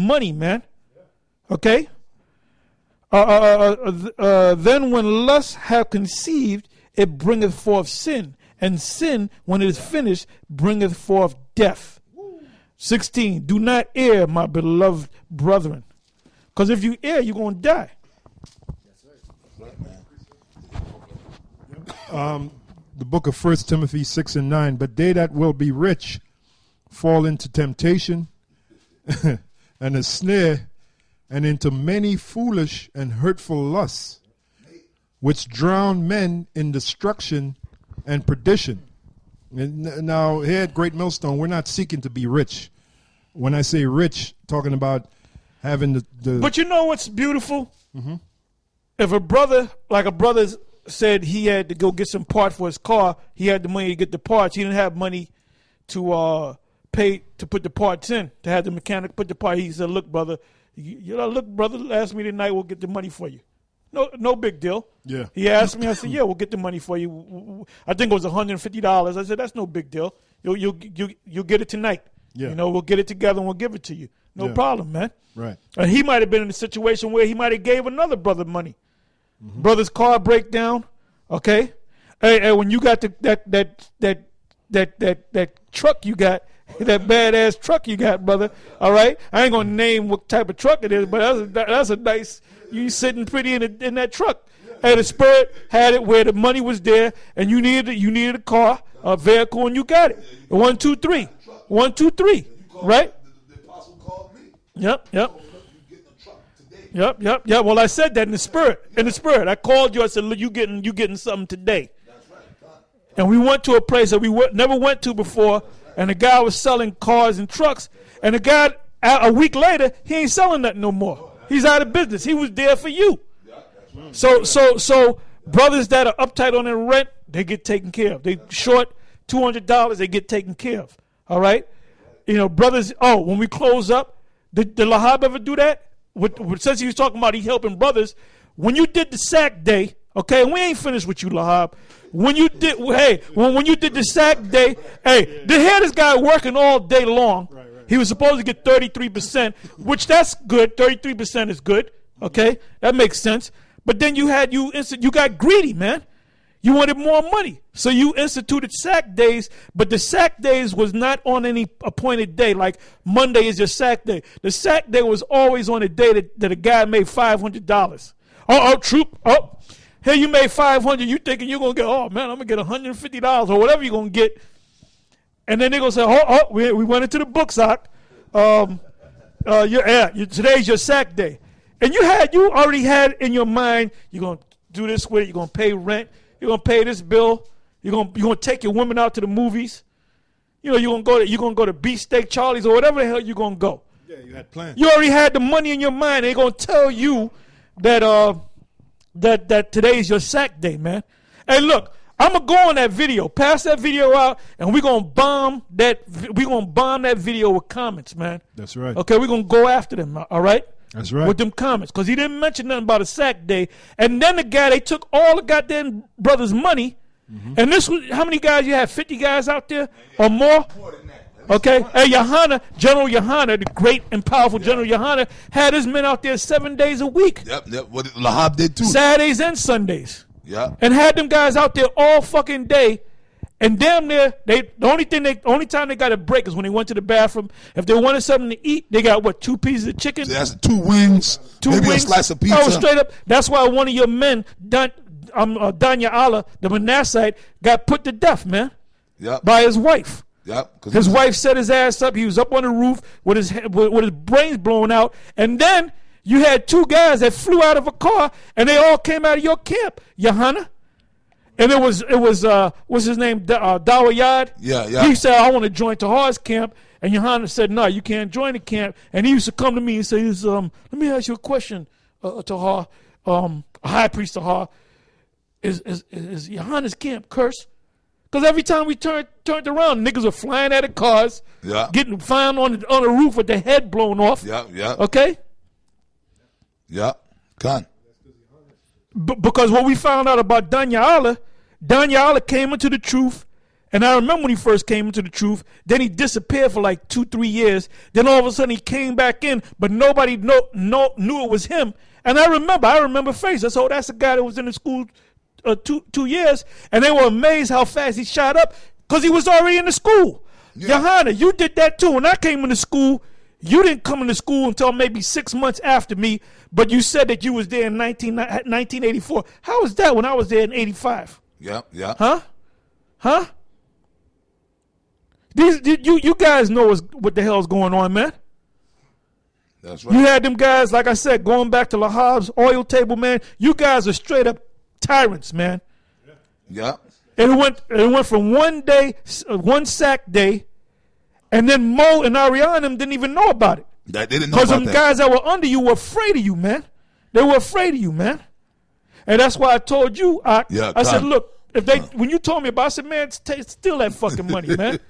money, man. Okay? Then when lust have conceived, it bringeth forth sin. And sin, when it is finished, bringeth forth death. 16, do not err, my beloved brethren. Because if you err, you're going to die. The book of 1 Timothy 6 and 9, but they that will be rich fall into temptation and a snare, and into many foolish and hurtful lusts, which drown men in destruction and perdition. And now, here at Great Millstone, we're not seeking to be rich. When I say rich, talking about having the But you know what's beautiful? Mm-hmm. If a brother said he had to go get some parts for his car, he had the money to get the parts. He didn't have money to pay to put the parts in, to have the mechanic put the part. He said, look, brother, ask me tonight, we'll get the money for you. No big deal. Yeah. He asked me, I said, yeah, we'll get the money for you. I think it was $150. I said, that's no big deal. You'll get it tonight. Yeah. You know, we'll get it together and we'll give it to you. No problem, man. Right. And he might have been in a situation where he might have gave another brother money. Mm-hmm. Brother's car break down. Okay. Hey, when you got that truck you got, that badass truck you got, brother. All right. I ain't gonna name what type of truck it is, but that's a nice. You sitting pretty in that truck. Hey, the Spirit had it where the money was there, and you needed a car, a vehicle, and you got it. 1, 2, 3. 1, 2, 3. Right. The apostle called me. Yep. Well, I said that in the spirit. I called you. I said, look, you getting something today. That's right. And we went to a place that we never went to before, and the guy was selling cars and trucks. And the guy, a week later, he ain't selling nothing no more. He's out of business. He was there for you. So brothers that are uptight on their rent, they get taken care of. They short $200, they get taken care of. All right? You know, brothers, when we close up, did Lahab ever do that? Since he was talking about he helping brothers, when you did the sack day, okay, and we ain't finished with you, Lahab. When you did, when you did the sack day, they had this guy working all day long. Right. He was supposed to get 33%, which that's good. 33% is good. Okay, that makes sense. But then you got greedy, man. You wanted more money, so you instituted sack days. But the sack days was not on any appointed day. Like Monday is your sack day. The sack day was always on a day that a guy made $500. Troop. Here you made $500. You thinking you're gonna get? Oh man, I'm gonna get $150 or whatever you're gonna get. And then they're gonna say, we went into the books, today's your sack day. And you already had in your mind, you're gonna do this with it. You're gonna pay rent. You're gonna pay this bill. You're gonna take your women out to the movies. You know, you're gonna go to Beefsteak Charlie's or whatever the hell you're gonna go. Yeah, you had plans. You already had the money in your mind. They're gonna tell you that that today's your sack day, man. Hey, look, I'm gonna go on that video, pass that video out, and we're gonna bomb that. We're gonna bomb that video with comments, man. That's right. Okay, we're gonna go after them. All right. That's right. With them comments, because he didn't mention nothing about a sack day. And then they took all the goddamn brothers' money. Mm-hmm. And this was, how many guys you have? 50 guys out there or more? More than that. Okay. Hey, General Yohana, the great and powerful General Yohana, had his men out there 7 days a week. Yep. What Lahab did too. Saturdays and Sundays. Yeah. And had them guys out there all fucking day. And damn near, the only time they got a break is when they went to the bathroom. If they wanted something to eat, they got 2 pieces of chicken? That's 2 wings, maybe a slice of pizza. Oh, straight up. That's why one of your men, Danya Allah, the Manassite, got put to death, man. Yep. By his wife. Yep. His wife set his ass up. He was up on the roof with his brains blown out. And then you had 2 guys that flew out of a car, and they all came out of your camp, Yohana. And it was what's his name, Dawayad? Yeah. He said, I want to join Tahar's camp. And Yohana said, no, you can't join the camp. And he used to come to me and say, let me ask you a question, Tahar, High Priest Tahar. Is Yohana's camp cursed? Because every time we turned around, niggas were flying out of cars, getting found on the roof with their head blown off. Yeah. Okay? Yeah. Gone. Because what we found out about Danya Allah came into the truth And I remember when he first came into the truth, then he disappeared for like 2-3 years. Then all of a sudden he came back in, but nobody knew it was him. And I remember face. I said, oh, that's the guy that was in the school 2 years. And they were amazed how fast he shot up because he was already in the school. Yeah. Johanna, you did that too. When I came into school, you didn't come into school until maybe 6 months after me, but you said that you was there in 1984. How was that when I was there in 85? Yeah. Huh? You guys know what the hell's going on, man. That's right. You had them guys, like I said, going back to Lahab's oil table, man. You guys are straight up tyrants, man. Yeah. It went from one day, one sack day, and then Mo and Ariana didn't even know about it. They didn't know about that. Because them guys that were under you were afraid of you, man. They were afraid of you, man. And that's why I told you, I said, look, when you told me about it, I said, man, steal that fucking money, man.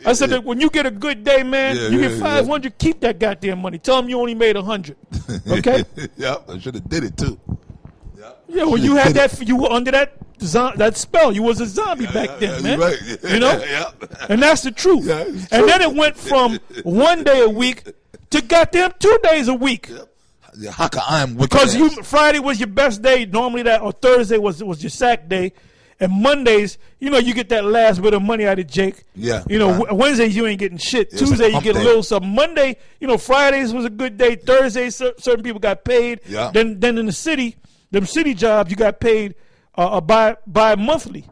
I said that when you get a good day, man, you get 500, keep that goddamn money. Tell them you only made 100. Okay? Yeah, I should have did it too. Yeah, well, you had that. You were under that spell. You was a zombie back then, man. Right. You know, and that's the truth. Yeah, and then it went from 1 day a week to goddamn 2 days a week. Yeah, Haka, I am wicked. Because Friday was your best day. Normally or Thursday was your sack day. And Mondays, you know, you get that last bit of money out of Jake. Yeah. You know, Wednesdays you ain't getting shit. Tuesday you get a little something. Monday, you know, Fridays was a good day. Thursdays, certain people got paid. Yeah. Then in the city, them city jobs, you got paid by monthly.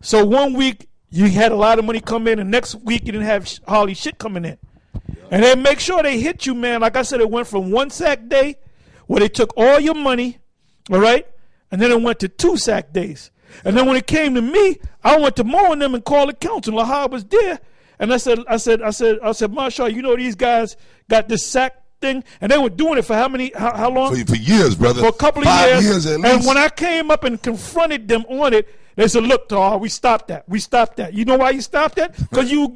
So 1 week you had a lot of money come in, and next week you didn't have hardly shit coming in. Yeah. And they make sure they hit you, man. Like I said, it went from one sack day where they took all your money, all right, and then it went to 2 sack days. And then when it came to me, I went to Mo and them and called the council. Lahab was there, and I said, Marshall, you know these guys got this sack thing, and they were doing it for how long? For years, brother. For a couple of 5 years at least. And when I came up and confronted them on it, they said, "Look, Tar, we stopped that. We stopped that. You know why you stopped that? Because you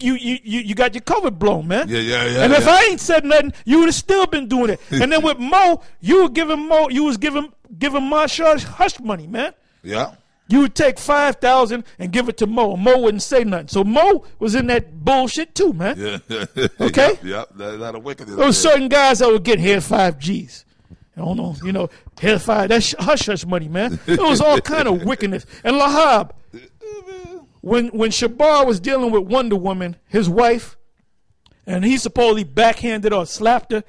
got your cover blown, man. Yeah. And if I ain't said nothing, you would have still been doing it. And then with Mo, you was giving Marshall hush money, man. Yeah. You would take 5,000 and give it to Mo. Mo wouldn't say nothing. So Mo was in that bullshit too, man. Yeah. Okay? Yep. That's a wickedness. There were certain guys that would get here 5 G's. I don't know, you know, here 5. That's hush money, man. It was all kind of wickedness. And Lahab, when Shabar was dealing with Wonder Woman, his wife, and he supposedly backhanded or slapped her,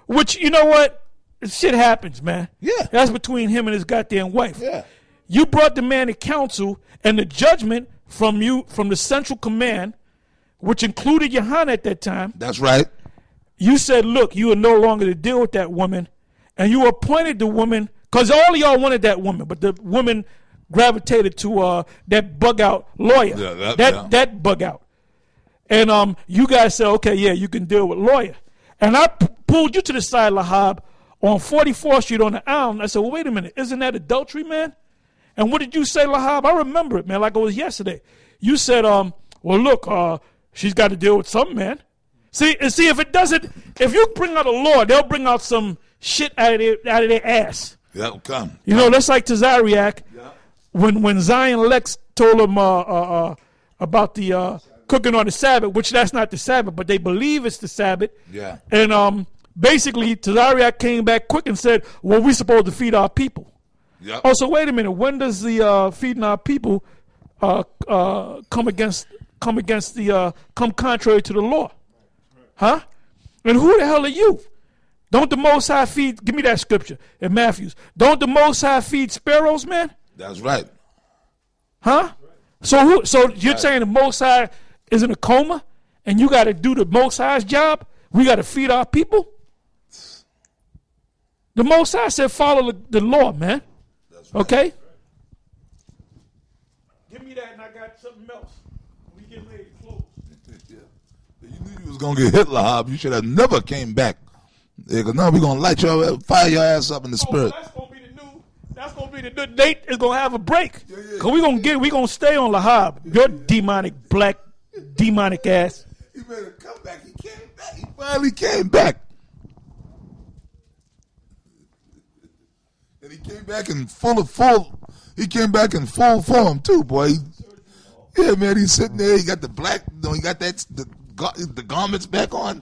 which, you know what? Shit happens, man. Yeah. That's between him and his goddamn wife. Yeah. You brought the man to council, and the judgment from the Central Command, which included Johanna at that time. That's right. You said, look, you are no longer to deal with that woman, and you appointed the woman, because all of y'all wanted that woman, but the woman gravitated to that bug-out lawyer, that bug-out. And you guys said, okay, yeah, you can deal with lawyer. And I pulled you to the side, Lahab, on 44th Street on the island. I said, well, wait a minute, isn't that adultery, man? And what did you say, Lahab? I remember it, man, like it was yesterday. You said, well, look, she's got to deal with something, man. See, if you bring out a law, they'll bring out some shit out of their ass. Yeah, come. You know, that's like Tazariak. Yeah. When Zion Lex told him about the cooking on the Sabbath, which that's not the Sabbath, but they believe it's the Sabbath. Yeah. And basically, Tazariak came back quick and said, well, we're supposed to feed our people. Yep. Oh, so wait a minute. When does the feeding our people come contrary to the law? Huh? And who the hell are you? Don't the Most High feed? Give me that scripture in Matthews. Don't the Most High feed sparrows, man? That's right. Huh? So you're saying the Most High is in a coma, and you got to do the Most High's job? We got to feed our people. The Most High said, follow the law, man. Right. Okay? Give me that, and I got something else. We get ready to close. Yeah. You knew you was gonna get hit, Lahab. You should have never came back. Yeah, because now we're gonna light your fire your ass up in the spirit. That's gonna be the new. Nate is gonna have a break. Yeah. Cause we gonna stay on Lahab. Your demonic ass. He made a comeback. He came back. He finally came back. And he came back in full. He came back in full form too, boy. Yeah, man, he's sitting there. He got the black, he got the garments back on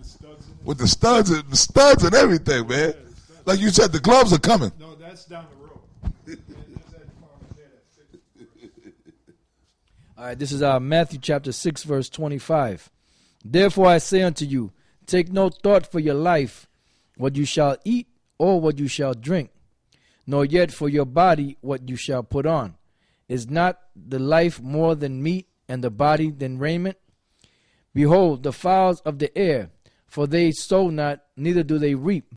with the studs and everything, man. Like you said, the gloves are coming. No, that's down the road. All right, this is Matthew chapter 6, verse 25. Therefore I say unto you, take no thought for your life, what you shall eat or what you shall drink, nor yet for your body what you shall put on. Is not the life more than meat, and the body than raiment? Behold, the fowls of the air, for they sow not, neither do they reap,